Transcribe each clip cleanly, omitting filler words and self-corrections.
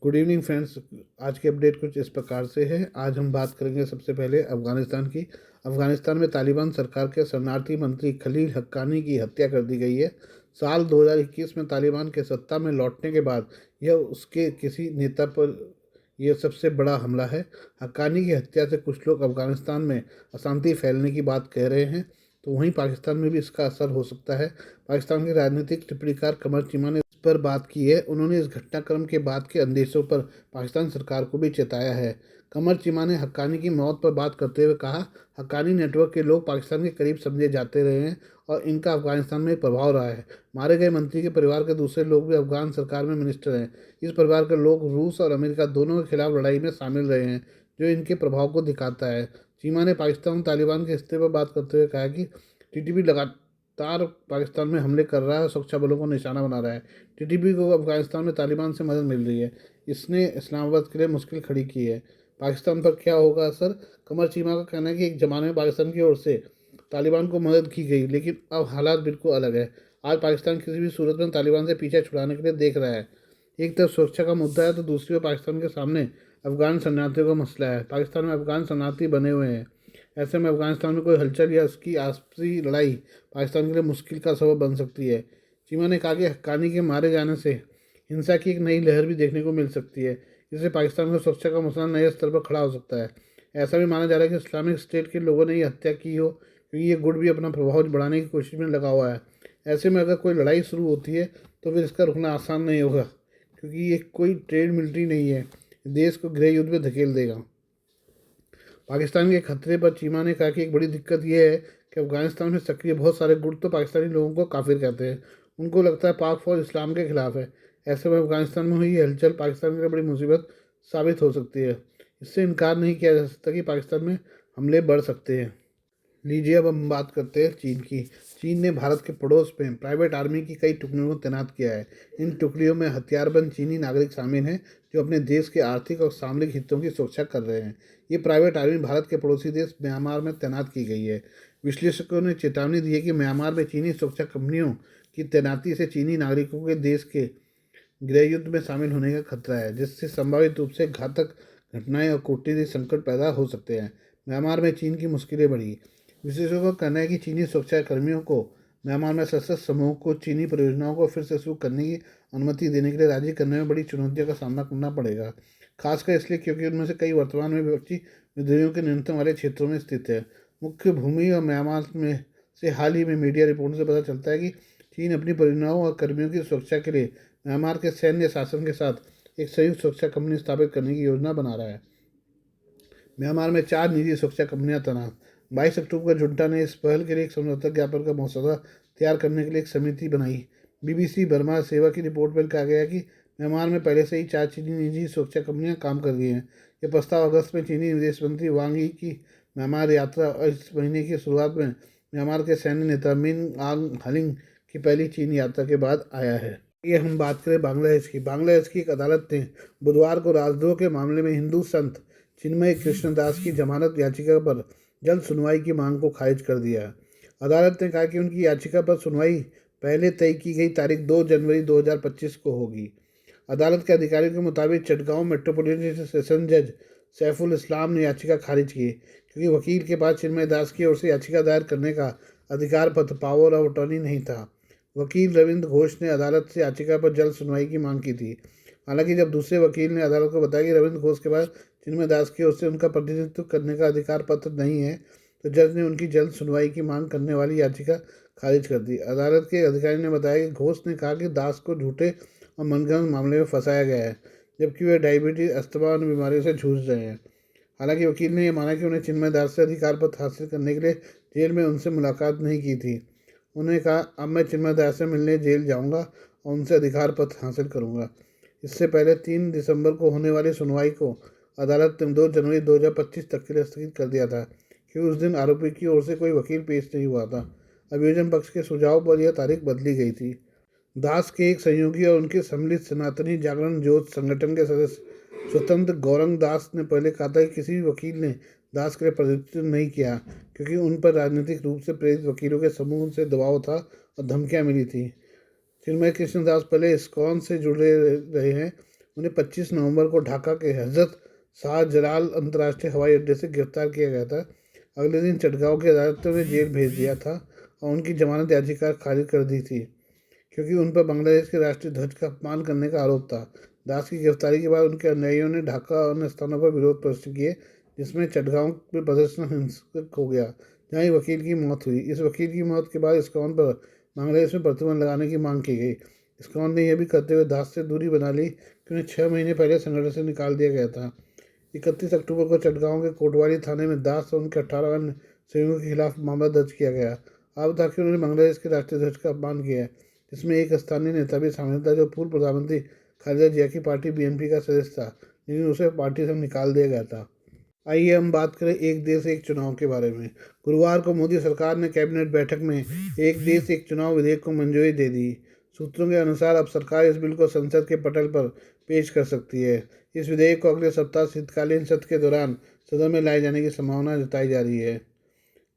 Good evening friends. आज के update कुछ इस प्रकार से है। आज हम बात करेंगे सबसे पहले अफ़गानिस्तान की। अफ़गानिस्तान में तालिबान सरकार के शरणार्थी मंत्री खलील हक्कानी की हत्या कर दी गई है। साल 2021 में तालिबान के सत्ता में लौटने के बाद यह उसके किसी नेता पर यह सबसे बड़ा हमला है। हक्कानी की हत्या से कुछ लोग अफ़गानिस्तान में अशांति फैलने की बात कह रहे हैं, तो वहीं पाकिस्तान में भी इसका असर हो सकता है। पाकिस्तान के राजनीतिक टिप्पणीकार कमर चीमा ने पर बात की है। उन्होंने इस घटनाक्रम के बाद के अंदेशों पर पाकिस्तान सरकार को भी चेताया है। कमर चीमा ने हक्कानी की मौत पर बात करते हुए कहा, हक्कानी नेटवर्क के लोग पाकिस्तान के करीब समझे जाते रहे हैं और इनका अफगानिस्तान में प्रभाव रहा है। मारे गए मंत्री के परिवार के दूसरे लोग भी अफगान सरकार में मिनिस्टर हैं। इस परिवार के लोग रूस और अमेरिका दोनों के खिलाफ लड़ाई में शामिल रहे हैं, जो इनके प्रभाव को दिखाता है। चीमा ने पाकिस्तान तालिबान के हिस्से पर बात करते हुए कहा कि टीटीपी लगातार पाकिस्तान में हमले कर रहा है और सुरक्षा बलों को निशाना बना रहा है। टीटीपी को अफगानिस्तान में तालिबान से मदद मिल रही है। इसने इस्लामाबाद के लिए मुश्किल खड़ी की है। पाकिस्तान पर क्या होगा असर? कमर चीमा का कहना है कि एक ज़माने में पाकिस्तान की ओर से तालिबान को मदद की गई, लेकिन अब हालात बिल्कुल अलग है। आज पाकिस्तान किसी भी सूरत में तालिबान से पीछा छुड़ाने के लिए देख रहा है। एक तरफ सुरक्षा का मुद्दा है, तो दूसरी ओर पाकिस्तान के सामने अफगान शरणार्थियों का मसला है। पाकिस्तान में अफगान शरणार्थी बने हुए हैं। ऐसे में अफगानिस्तान में कोई हलचल या उसकी आपसी लड़ाई पाकिस्तान के लिए मुश्किल का सबब बन सकती है। चीमा ने कहा कि हक्कानी के मारे जाने से हिंसा की एक नई लहर भी देखने को मिल सकती है। इससे पाकिस्तान में सुरक्षा का मसला नए स्तर पर खड़ा हो सकता है। ऐसा भी माना जा रहा है कि इस्लामिक स्टेट के लोगों ने ये हत्या की हो, क्योंकि ये गुट भी अपना प्रभाव बढ़ाने की कोशिश में लगा हुआ है। ऐसे में अगर कोई लड़ाई शुरू होती है तो फिर इसका रुकना आसान नहीं होगा, क्योंकि ये कोई ट्रेड मिलिट्री नहीं है। देश को गृह युद्ध में धकेल देगा। पाकिस्तान के खतरे पर चीमा ने कहा कि एक बड़ी दिक्कत यह है कि अफगानिस्तान में सक्रिय बहुत सारे गुट तो पाकिस्तानी लोगों को काफिर कहते हैं। उनको लगता है पाक फौज इस्लाम के खिलाफ है। ऐसे में अफगानिस्तान में हुई हलचल पाकिस्तान के लिए बड़ी मुसीबत साबित हो सकती है। इससे इनकार नहीं किया जा सकता कि पाकिस्तान में हमले बढ़ सकते हैं। लीजिए अब हम बात करते हैं चीन की। चीन ने भारत के पड़ोस में प्राइवेट आर्मी की कई टुकड़ियों को तैनात किया है। इन टुकड़ियों में हथियारबंद चीनी नागरिक शामिल हैं, जो अपने देश के आर्थिक और सामरिक हितों की सुरक्षा कर रहे हैं। ये प्राइवेट आर्मी भारत के पड़ोसी देश म्यांमार में तैनात की गई है। विश्लेषकों ने चेतावनी दी है कि म्यांमार में चीनी सुरक्षा कंपनियों की तैनाती से चीनी नागरिकों के देश के गृह युद्ध में शामिल होने का खतरा है, जिससे संभावित रूप से घातक घटनाएं और कूटनीतिक संकट पैदा हो सकते हैं। म्यांमार में चीन की मुश्किलें बढ़ी। विशेषज्ञों का कहना है कि चीनी सुरक्षा कर्मियों को म्यांमार में सशस्त्र समूह को चीनी परियोजनाओं को फिर से शुरू करने की अनुमति देने के लिए राजी करने में बड़ी चुनौतियों का सामना करना पड़ेगा। खासकर इसलिए क्योंकि उनमें से कई वर्तमान में विपक्षी विद्रोहियों के नियंत्रण वाले क्षेत्रों में स्थित है। मुख्य भूमि और म्यांमार में से हाल ही में मीडिया रिपोर्ट से पता चलता है कि चीन अपनी परियोजनाओं और कर्मियों की सुरक्षा के लिए म्यांमार के सैन्य शासन के साथ एक संयुक्त सुरक्षा कंपनी स्थापित करने की योजना बना रहा है। म्यांमार में 4 निजी सुरक्षा कंपनियां तैनात। 22 अक्टूबर को जुंटा ने इस पहल के लिए एक समझौता ज्ञापन का मसौदा तैयार करने के लिए एक समिति बनाई। बीबीसी बर्मा सेवा की रिपोर्ट में कहा गया है कि म्यांमार में पहले से ही 4 चीनी निजी सुरक्षा कंपनियां काम कर रही हैं। यह प्रस्ताव अगस्त में चीनी विदेश मंत्री वांग यी की म्यांमार यात्रा और इस महीने की शुरुआत में म्यांमार के सैन्य नेता मिन आंग हलिंग की पहली चीन यात्रा के बाद आया है। ये हम बात करें बांग्लादेश की। बांग्लादेश की एक अदालत ने बुधवार को राजद्रोह के मामले में हिंदू संत चिन्मय कृष्णदास की जमानत याचिका पर जल्द सुनवाई की मांग को खारिज कर दिया है। अदालत ने कहा कि उनकी याचिका पर सुनवाई पहले तय की गई तारीख 2 जनवरी 2025 को होगी। अदालत के अधिकारियों के मुताबिक चटगांव मेट्रोपॉलिटन सेशन जज सैफुल इस्लाम ने याचिका खारिज की, क्योंकि वकील के पास चिन्मय दास की ओर से याचिका दायर करने का अधिकार पत्र पावर ऑफ अटॉर्नी नहीं था। वकील रविंद्र घोष ने अदालत से याचिका पर जल्द सुनवाई की मांग की थी। हालांकि जब दूसरे वकील ने अदालत को बताया कि रविंद्र घोष के पास चिन्मय दास की ओर से उनका प्रतिनिधित्व करने का अधिकार पत्र नहीं है, तो जज ने उनकी जल्द सुनवाई की मांग करने वाली याचिका खारिज कर दी। अदालत के अधिकारी ने बताया कि घोष ने कहा कि दास को झूठे और मनगढ़ंत मामले में फंसाया गया है, जबकि वे डायबिटीज, अस्थमा और बीमारियों से जूझ रहे हैं। हालांकि वकील ने यह माना कि उन्हें चिन्मय दास से अधिकार पत्र हासिल करने के लिए जेल में उनसे मुलाकात नहीं की थी। उन्होंने कहा, अब मैं चिन्मय दास से मिलने जेल जाऊंगा और उनसे अधिकार पत्र हासिल करूंगा। इससे पहले 3 दिसंबर को होने वाली सुनवाई को अदालत ने 2 जनवरी 2025 तक के लिए स्थगित कर दिया था, क्योंकि उस दिन आरोपी की ओर से कोई वकील पेश नहीं हुआ था। अभियोजन पक्ष के सुझाव पर यह तारीख बदली गई थी। दास के एक सहयोगी और उनके सम्मिलित सनातनी जागरण ज्योत संगठन के सदस्य स्वतंत्र गौरंग दास ने पहले कहा था कि किसी भी वकील ने दास के लिए प्रतिनिधित्व नहीं किया, क्योंकि उन पर राजनीतिक रूप से प्रेरित वकीलों के समूह से दबाव था और धमकियां मिली थी। चिन्मय कृष्णदास पहले इस्कॉन से जुड़े रहे हैं। उन्हें 25 नवंबर को ढाका के हजरत शाहजलाल अंतर्राष्ट्रीय हवाई अड्डे से गिरफ्तार किया गया था। अगले दिन चटगांव की अदालत ने जेल भेज दिया था और उनकी जमानत याचिका खारिज कर दी थी, क्योंकि उन पर बांग्लादेश के राष्ट्रीय ध्वज का अपमान करने का आरोप था। दास की गिरफ्तारी के बाद उनके अनुयायियों ने ढाका और अन्य स्थानों पर विरोध प्रदर्शन किए, जिसमें चटगांव में प्रदर्शन हिंसक हो गया, जहां एक वकील की मौत हुई। इस वकील की मौत के बाद इस्कॉन पर बांग्लादेश में प्रतिबंध लगाने की मांग की गई। इस्कॉन ने यह भी करते हुए दास से दूरी बना ली कि उन्हें 6 महीने पहले संगठन से निकाल दिया गया था। 31 अक्टूबर को चटगांव के कोटवाली थाने में दास और उनके 18 अन्य सहयोगियों के खिलाफ मामला दर्ज किया गया। आरोप था कि उन्होंने बांग्लादेश के राष्ट्रीय ध्वज का अपमान किया है, जिसमें एक स्थानीय नेता भी शामिल था जो पूर्व प्रधानमंत्री खालेदा जिया की पार्टी बीएनपी का सदस्य था, लेकिन उसे पार्टी से निकाल दिया गया था। आइए हम बात करें एक देश एक चुनाव के बारे में। गुरुवार को मोदी सरकार ने कैबिनेट बैठक में एक देश एक चुनाव विधेयक को मंजूरी दे दी। सूत्रों के अनुसार अब सरकार इस बिल को संसद के पटल पर पेश कर सकती है। इस विधेयक को अगले सप्ताह शीतकालीन सत्र के दौरान सदन में लाए जाने की संभावना जताई जा रही है।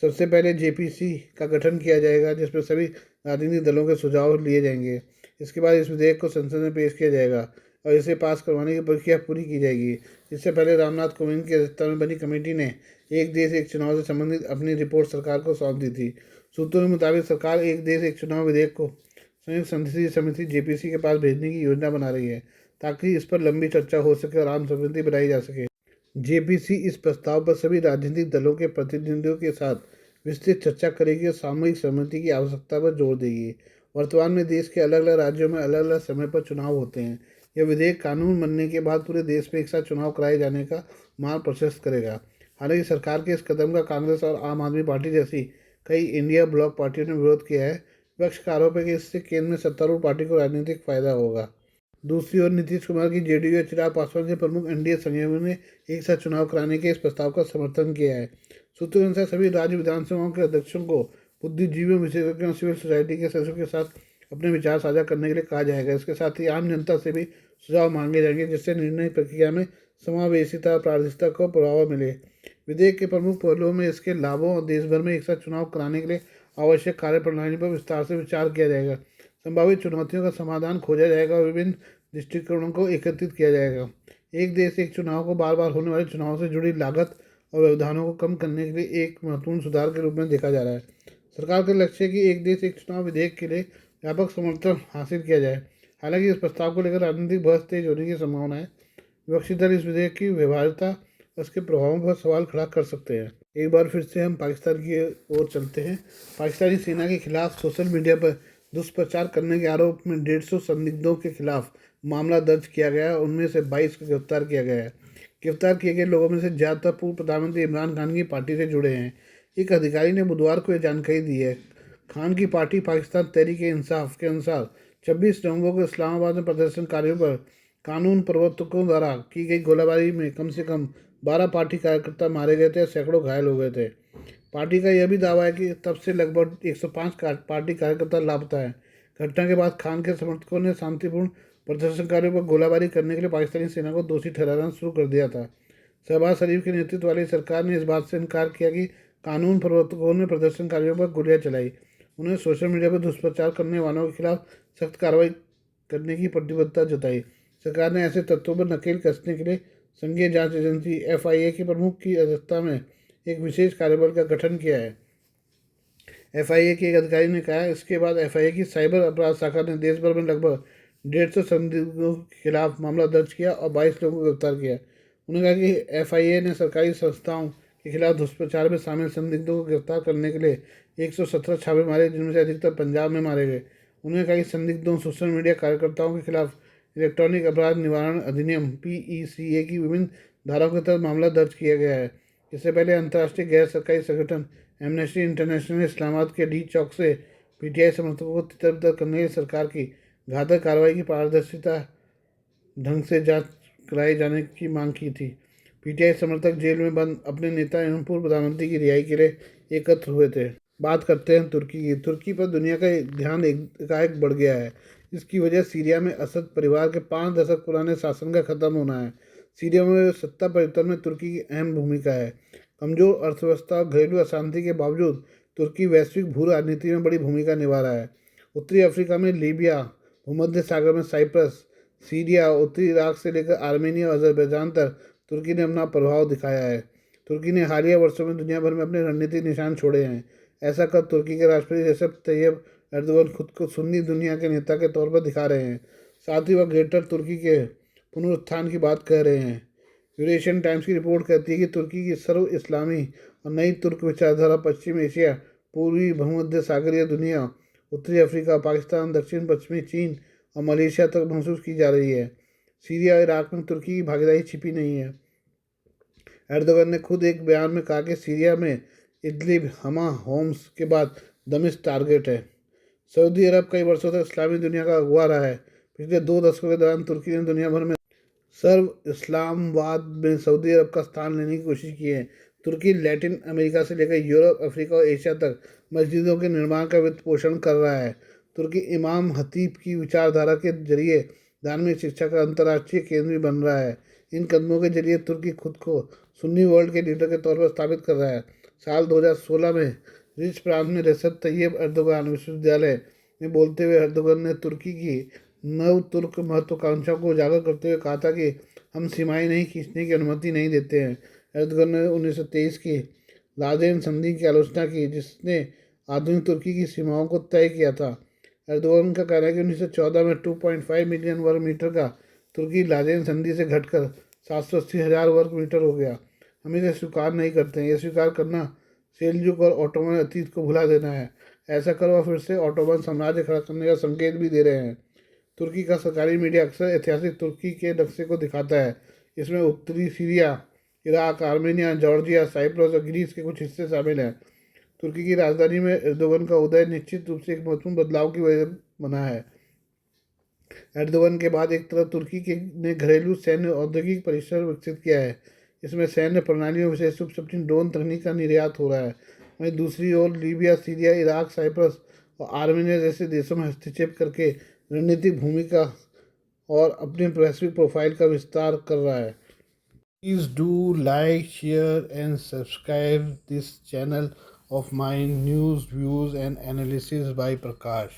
सबसे पहले जेपीसी का गठन किया जाएगा, जिसमें सभी राजनीतिक दलों के सुझाव लिए जाएंगे। इसके बाद इस विधेयक को संसद में पेश किया जाएगा और इसे पास करवाने की प्रक्रिया पूरी की जाएगी। इससे पहले रामनाथ कोविंद की अध्यक्षता में बनी कमेटी ने एक देश एक चुनाव से संबंधित अपनी रिपोर्ट सरकार को सौंप दी थी। सूत्रों के मुताबिक सरकार एक देश एक चुनाव विधेयक को संयुक्त संसदीय समिति जेपीसी के पास भेजने की योजना बना रही है, ताकि इस पर लंबी चर्चा हो सके और आम सहमति बनाई जा सके। जेपीसी इस प्रस्ताव पर सभी राजनीतिक दलों के प्रतिनिधियों के साथ विस्तृत चर्चा करेगी और सामूहिक सहमति की आवश्यकता पर जोर देगी। वर्तमान में देश के अलग अलग राज्यों में अलग अलग समय पर चुनाव होते हैं। यह विधेयक कानून बनने के बाद पूरे देश में एक साथ चुनाव कराए जाने का मार्ग प्रशस्त करेगा। हालांकि सरकार के इस कदम का कांग्रेस और आम आदमी पार्टी जैसी कई इंडिया ब्लॉक पार्टियों ने विरोध किया है। विपक्ष का आरोप है कि इससे केंद्र में सत्तारूढ़ पार्टी को राजनीतिक फायदा होगा। दूसरी ओर नीतीश कुमार की जेडीयू और चिराग पासवान के प्रमुख एनडीए सहयोगियों ने एक साथ चुनाव कराने के इस प्रस्ताव का समर्थन किया है। सूत्रों के अनुसार सभी राज्य विधानसभाओं के अध्यक्षों को बुद्धिजीवियों, विशेषज्ञों और सिविल सोसाइटी के सदस्यों के साथ अपने विचार साझा करने के लिए कहा जाएगा। इसके साथ ही आम जनता से भी सुझाव मांगे जाएंगे, जिससे निर्णय प्रक्रिया में समावेशिता और पारदर्शिता को बढ़ावा मिले। विधेयक के प्रमुख पहलुओं में इसके लाभों और देश भर में एक साथ चुनाव कराने के लिए आवश्यक कार्यप्रणाली पर विस्तार से विचार किया जाएगा। संभावित चुनौतियों का समाधान खोजा जाएगा और विभिन्न दृष्टिकोणों को एकत्रित किया जाएगा। एक देश एक चुनाव को बार बार होने वाले चुनाव से जुड़ी लागत और व्यवधानों को कम करने के लिए एक महत्वपूर्ण सुधार के रूप में देखा जा रहा है। सरकार का लक्ष्य है कि एक देश एक चुनाव विधेयक के लिए व्यापक समर्थन हासिल किया जाए। हालांकि इस प्रस्ताव को लेकर राजनीतिक बहस तेज होने की संभावना है। विपक्षी दल इस विधेयक की व्यवहार्यता और उसके प्रभावों पर सवाल खड़ा कर सकते हैं। एक बार फिर से हम पाकिस्तान की ओर चलते हैं। पाकिस्तानी सेना के खिलाफ सोशल मीडिया पर दुष्प्रचार करने के आरोप में 150 संदिग्धों के खिलाफ मामला दर्ज किया गया है। उनमें से 22 को गिरफ्तार किया गया है। गिरफ्तार किए गए लोगों में से ज़्यादातर पूर्व प्रधानमंत्री इमरान खान की पार्टी से जुड़े हैं। एक अधिकारी ने बुधवार को यह जानकारी दी है। खान की पार्टी पाकिस्तान तहरीक-ए-इंसाफ के अनुसार 26 नवंबर को इस्लामाबाद में प्रदर्शनकारियों पर कानून प्रवर्तकों द्वारा की गई गोलाबारी में कम से कम 12 पार्टी कार्यकर्ता मारे गए थे और सैकड़ों घायल हो गए थे। पार्टी का यह भी दावा है कि तब से लगभग 105 पार्टी कार्यकर्ता लापता हैं। घटना के बाद खान के समर्थकों ने शांतिपूर्ण प्रदर्शनकारियों पर गोलाबारी करने के लिए पाकिस्तानी सेना को दोषी ठहराना शुरू कर दिया था। शहबाज शरीफ के नेतृत्व वाली सरकार ने इस बात से इनकार किया कि कानून प्रवर्तकों ने प्रदर्शनकारियों पर गोलियां चलाई। उन्होंने सोशल मीडिया पर दुष्प्रचार करने वालों के खिलाफ सख्त कार्रवाई करने की प्रतिबद्धता जताई। सरकार ने ऐसे तत्वों पर नकेल कसने के लिए संघीय जांच एजेंसी एफआईए के प्रमुख की अध्यक्षता में एक विशेष कार्यबल का गठन किया है। एफआईए के एक अधिकारी ने कहा, इसके बाद एफआईए की साइबर अपराध शाखा ने देश भर में लगभग 150 संदिग्धों के खिलाफ मामला दर्ज किया और 22 लोगों को गिरफ्तार किया। उन्होंने कहा कि एफआईए ने सरकारी संस्थाओं के खिलाफ दुष्प्रचार में शामिल संदिग्धों को गिरफ्तार करने के लिए 117 छापे मारे, जिनमें से अधिकतर पंजाब में मारे गए। उन्होंने कहा कि संदिग्धों, सोशल मीडिया कार्यकर्ताओं के खिलाफ इलेक्ट्रॉनिक अपराध निवारण अधिनियम पीईसीए की विभिन्न धाराओं के तहत मामला दर्ज किया गया है। इससे पहले अंतर्राष्ट्रीय गैर सरकारी संगठन एमनेस्टी इंटरनेशनल ने इस्लामाबाद के डी चौक से पीटीआई समर्थकों को तितर-बितर करने के सरकार की घातक कार्रवाई की पारदर्शिता ढंग से जांच कराए जाने की मांग की थी। पीटीआई समर्थक जेल में बंद अपने नेता एवं पूर्व प्रधानमंत्री की रिहाई के लिए एकत्र हुए थे। बात करते हैं तुर्की की। तुर्की पर दुनिया का ध्यान एकाएक बढ़ गया है। इसकी वजह सीरिया में असद परिवार के 5 दशक पुराने शासन का खत्म होना है। सीरिया में सत्ता परिवर्तन में तुर्की की अहम भूमिका है। कमजोर अर्थव्यवस्था और घरेलू अशांति के बावजूद तुर्की वैश्विक भू राजनीति में बड़ी भूमिका निभा रहा है। उत्तरी अफ्रीका में लीबिया, भूमध्य सागर में साइप्रस, सीरिया, उत्तरी इराक से लेकर आर्मेनिया और अजरबैजान तक तुर्की ने अपना प्रभाव दिखाया है। तुर्की ने हालिया वर्षों में दुनिया भर में अपने रणनीतिक निशान छोड़े हैं। ऐसा कर तुर्की के राष्ट्रपति रेसेप तैयब एर्दोगन खुद को सुन्नी दुनिया के नेता के तौर पर दिखा रहे हैं। साथ ही वह ग्रेटर तुर्की के पुनरुत्थान की बात कह रहे हैं। यूरेशियन टाइम्स की रिपोर्ट कहती है कि तुर्की की सर्व इस्लामी और नई तुर्क विचारधारा पश्चिम एशिया, पूर्वी भूमध्य सागरीय दुनिया, उत्तरी अफ्रीका, पाकिस्तान, दक्षिण पश्चिमी चीन और मलेशिया तक महसूस की जा रही है। सीरिया और इराक में तुर्की की भागीदारी छिपी नहीं है। एर्दोगन ने खुद एक बयान में कहा कि सीरिया में इदलिब, हमा, होम्स के बाद दमिश्क टारगेट है। सऊदी अरब कई वर्षों तक इस्लामी दुनिया का अगुवा रहा है। पिछले 2 दशकों के दौरान तुर्की ने दुनिया भर में सर्व इस्लामवाद में सऊदी अरब का स्थान लेने की कोशिश की है। तुर्की लैटिन अमेरिका से लेकर यूरोप, अफ्रीका और एशिया तक मस्जिदों के निर्माण का वित्त पोषण कर रहा है। तुर्की इमाम हतीब की विचारधारा के जरिए धार्मिक शिक्षा का अंतर्राष्ट्रीय केंद्र भी बन रहा है। इन कदमों के जरिए तुर्की खुद को सुन्नी वर्ल्ड के लीडर के तौर पर स्थापित कर रहा है। साल 2016 में रिच प्रांत में रेसेप तैयब एर्दोगान विश्वविद्यालय में बोलते हुए एर्दोगन ने तुर्की की नव तुर्क महत्वाकांक्षा को उजागर करते हुए कहा था कि हम सीमाएं नहीं खींचने की अनुमति नहीं देते हैं। एर्दोगन ने 1923 की लादेन संधि की आलोचना की, जिसने आधुनिक तुर्की की सीमाओं को तय किया था। एर्दोगन का कहना है कि 1914 में 2.5 मिलियन वर्ग मीटर का तुर्की लादेन संधि से घटकर 780,000 वर्ग मीटर हो गया। हम इसे स्वीकार नहीं करते हैं। ये स्वीकार करना सेल्जुक और ऑटोमन अतीत को भुला देना है। ऐसा कर वह फिर से ऑटोमन साम्राज्य खड़ा करने का संकेत भी दे रहे हैं। तुर्की का सरकारी मीडिया अक्सर ऐतिहासिक तुर्की के नक्शे को दिखाता है। इसमें उत्तरी Syria, Iraq, Armenia, Georgia, Cyprus और ग्रीस के कुछ हिस्से शामिल हैं। तुर्की की राजधानी में एर्दोगन का उदय निश्चित रूप से एक महत्वपूर्ण बदलाव की वजह बना है। एर्दोगन के बाद एक तरफ तुर्की के ने घरेलू सैन्य औद्योगिक परिसर विकसित किया है। इसमें सैन्य प्रणालियों, विशेष रूप से अपनी ड्रोन तकनीक का निर्यात हो रहा है। वहीं दूसरी ओर लीबिया, सीरिया, इराक, साइप्रस और आर्मेनिया जैसे देशों में हस्तक्षेप करके रणनीतिक भूमिका और अपने वैश्विक प्रोफाइल का विस्तार कर रहा है। Please do like, share and subscribe this channel of my news, views and analysis by Prakash.